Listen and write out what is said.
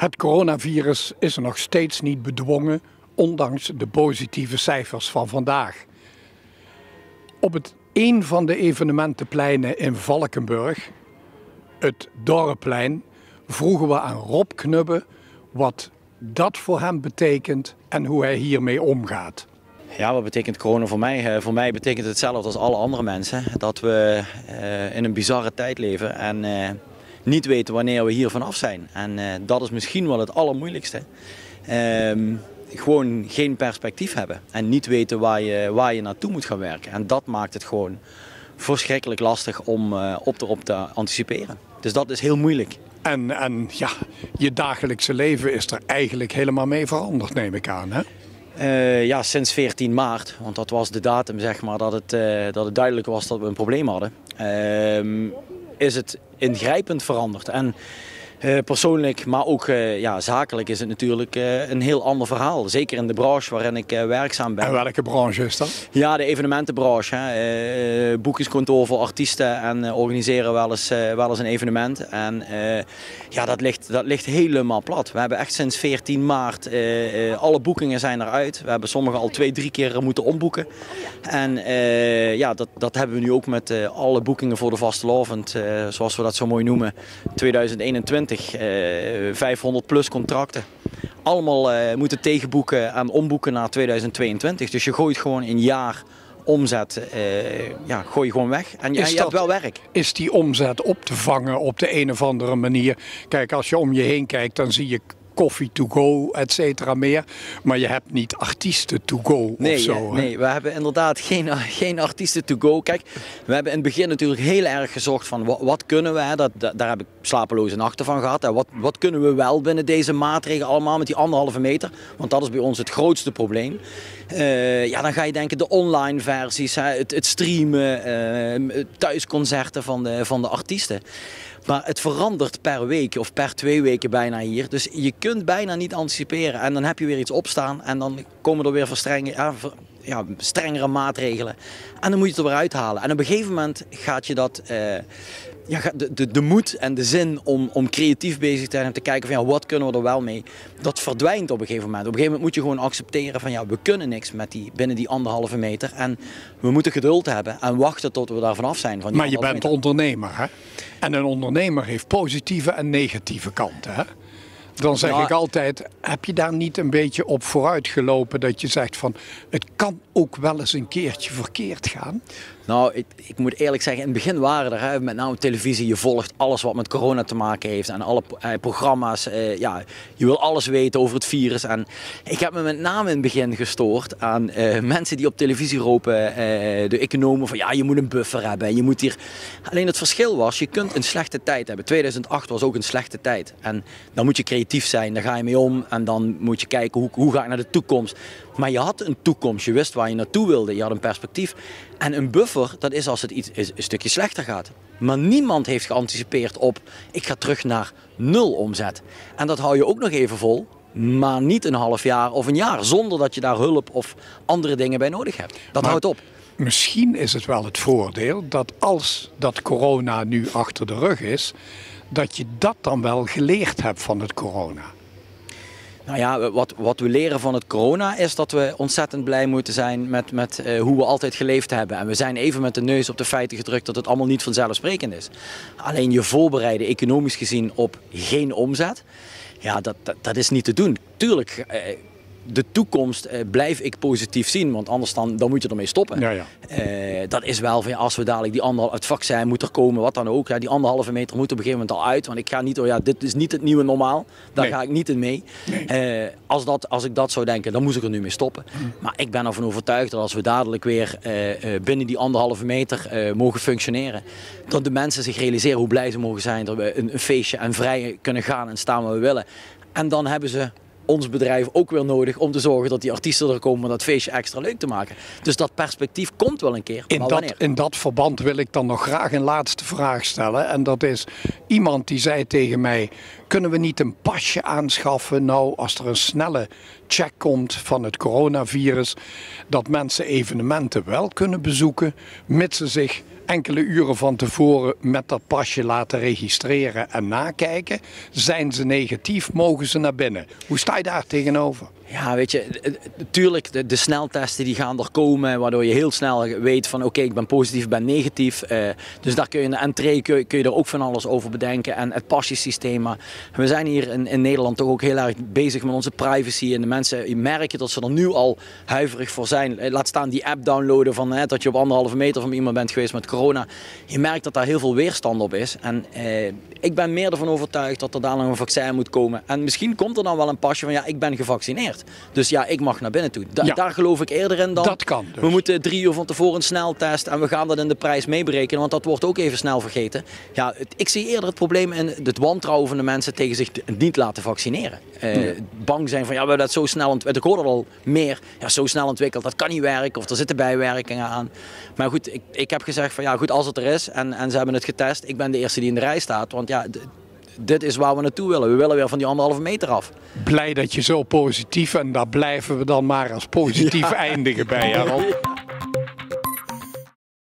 Het coronavirus is er nog steeds niet bedwongen, ondanks de positieve cijfers van vandaag. Op een van de evenementenpleinen in Valkenburg, het Dorpplein, vroegen we aan Rob Knubbe wat dat voor hem betekent en hoe hij hiermee omgaat. Ja, wat betekent corona voor mij? Voor mij betekent het hetzelfde als alle andere mensen. Dat we in een bizarre tijd leven en niet weten wanneer we hier vanaf zijn. En dat is misschien wel het allermoeilijkste. Gewoon geen perspectief hebben en niet weten waar je naartoe moet gaan werken. En dat maakt het gewoon verschrikkelijk lastig om op te anticiperen. Dus dat is heel moeilijk. En ja, je dagelijkse leven is er eigenlijk helemaal mee veranderd, neem ik aan, hè? Ja, sinds 14 maart, want dat was de datum zeg maar, dat het duidelijk was dat we een probleem hadden, is het ingrijpend veranderd. En persoonlijk, maar ook zakelijk is het natuurlijk een heel ander verhaal. Zeker in de branche waarin ik werkzaam ben. En welke branche is dat? Ja, de evenementenbranche. Boekingskantoor voor artiesten en organiseren wel eens een evenement. En dat ligt helemaal plat. We hebben echt sinds 14 maart, alle boekingen zijn eruit. We hebben sommige al 2-3 keer moeten omboeken. En dat hebben we nu ook met alle boekingen voor de vastelovend, zoals we dat zo mooi noemen, 2021. 500 plus contracten. Allemaal moeten tegenboeken en omboeken naar 2022. Dus je gooit gewoon een jaar omzet, gooi je gewoon weg. En je hebt wel werk. Is die omzet op te vangen op de een of andere manier? Kijk, als je om je heen kijkt, dan zie je koffie to go, et cetera meer. Maar je hebt niet artiesten to go of zo. Nee, we hebben inderdaad geen artiesten to go. Kijk, we hebben in het begin natuurlijk heel erg gezocht van wat kunnen we. Daar heb ik slapeloze nachten van gehad. Wat kunnen we wel binnen deze maatregelen allemaal met die 1,5 meter? Want dat is bij ons het grootste probleem. Dan ga je denken de online versies, het streamen, thuisconcerten van de artiesten. Maar het verandert per week of per 2 weken bijna hier. Dus je kunt bijna niet anticiperen. En dan heb je weer iets opstaan en dan komen er weer strengere maatregelen. En dan moet je het er weer uithalen. En op een gegeven moment gaat je dat... de moed en de zin om creatief bezig te zijn en te kijken van wat kunnen we er wel mee, dat verdwijnt op een gegeven moment. Op een gegeven moment moet je gewoon accepteren van we kunnen niks binnen die 1,5 meter en we moeten geduld hebben en wachten tot we daar vanaf zijn. Maar je bent ondernemer, hè? En een ondernemer heeft positieve en negatieve kanten, hè? Dan zeg ik altijd, heb je daar niet een beetje op vooruit gelopen dat je zegt van het kan ook wel eens een keertje verkeerd gaan? Nou, ik moet eerlijk zeggen, in het begin waren er, met name televisie, je volgt alles wat met corona te maken heeft en alle programma's. Je wil alles weten over het virus. En ik heb me met name in het begin gestoord aan mensen die op televisie roepen, de economen, van je moet een buffer hebben. Je moet hier... Alleen het verschil was, je kunt een slechte tijd hebben. 2008 was ook een slechte tijd. En dan moet je creatief zijn, daar ga je mee om en dan moet je kijken hoe ga ik naar de toekomst. Maar je had een toekomst, je wist waar je naartoe wilde, je had een perspectief. En een buffer, dat is als het een stukje slechter gaat. Maar niemand heeft geanticipeerd op, ik ga terug naar 0 omzet. En dat hou je ook nog even vol, maar niet een half jaar of een jaar. Zonder dat je daar hulp of andere dingen bij nodig hebt. Dat houdt op. Misschien is het wel het voordeel dat als dat corona nu achter de rug is, dat je dat dan wel geleerd hebt van het corona. Nou ja, wat we leren van het corona is dat we ontzettend blij moeten zijn met hoe we altijd geleefd hebben. En we zijn even met de neus op de feiten gedrukt dat het allemaal niet vanzelfsprekend is. Alleen je voorbereiden economisch gezien op geen omzet, dat is niet te doen. Tuurlijk, de toekomst blijf ik positief zien, want anders dan moet je ermee stoppen. Ja. Dat is wel van als we dadelijk het vaccin moet er komen, wat dan ook. Die 1,5 meter moet op een gegeven moment al uit, want ik ga niet, dit is niet het nieuwe normaal. Daar ga ik niet in mee. Nee. Als ik dat zou denken, dan moest ik er nu mee stoppen. Maar ik ben ervan overtuigd dat als we dadelijk weer binnen die 1,5 meter mogen functioneren, dat de mensen zich realiseren hoe blij ze mogen zijn dat we een feestje en vrij kunnen gaan en staan waar we willen. En dan hebben ze ons bedrijf ook weer nodig om te zorgen dat die artiesten er komen om dat feestje extra leuk te maken. Dus dat perspectief komt wel een keer. In dat verband wil ik dan nog graag een laatste vraag stellen. En dat is, iemand die zei tegen mij, kunnen we niet een pasje aanschaffen nou als er een snelle check komt van het coronavirus, dat mensen evenementen wel kunnen bezoeken, mits ze zich enkele uren van tevoren met dat pasje laten registreren en nakijken. Zijn ze negatief, mogen ze naar binnen. Hoe sta je daar tegenover? Ja, weet je, natuurlijk de sneltesten die gaan er komen, waardoor je heel snel weet van oké, ik ben positief, ik ben negatief. Dus daar kun je in de entree kun je er ook van alles over bedenken. En het pasjesysteem. Maar we zijn hier in Nederland toch ook heel erg bezig met onze privacy. En de mensen, je merkt dat ze er nu al huiverig voor zijn. Laat staan die app downloaden van dat je op 1,5 meter van iemand bent geweest met corona. Je merkt dat daar heel veel weerstand op is. En ik ben meer ervan overtuigd dat er daar nog een vaccin moet komen. En misschien komt er dan wel een pasje van ja, ik ben gevaccineerd. Dus ja, ik mag naar binnen toe. Daar geloof ik eerder in dan. Dat kan dus. We moeten 3 uur van tevoren een sneltest en we gaan dat in de prijs meeberekenen, want dat wordt ook even snel vergeten. Ja, ik zie eerder het probleem in het wantrouwen van de mensen tegen zich niet laten vaccineren. Bang zijn van ja, we hebben dat zo snel ontwikkeld. Ik hoor er al meer. Ja, zo snel ontwikkeld, dat kan niet werken of er zitten bijwerkingen aan. Maar goed, ik heb gezegd van ja, goed, als het er is en ze hebben het getest, ik ben de eerste die in de rij staat, want ja, dit is waar we naartoe willen. We willen weer van die 1,5 meter af. Blij dat je zo positief en daar blijven we dan maar als positief eindigen bij, Harold.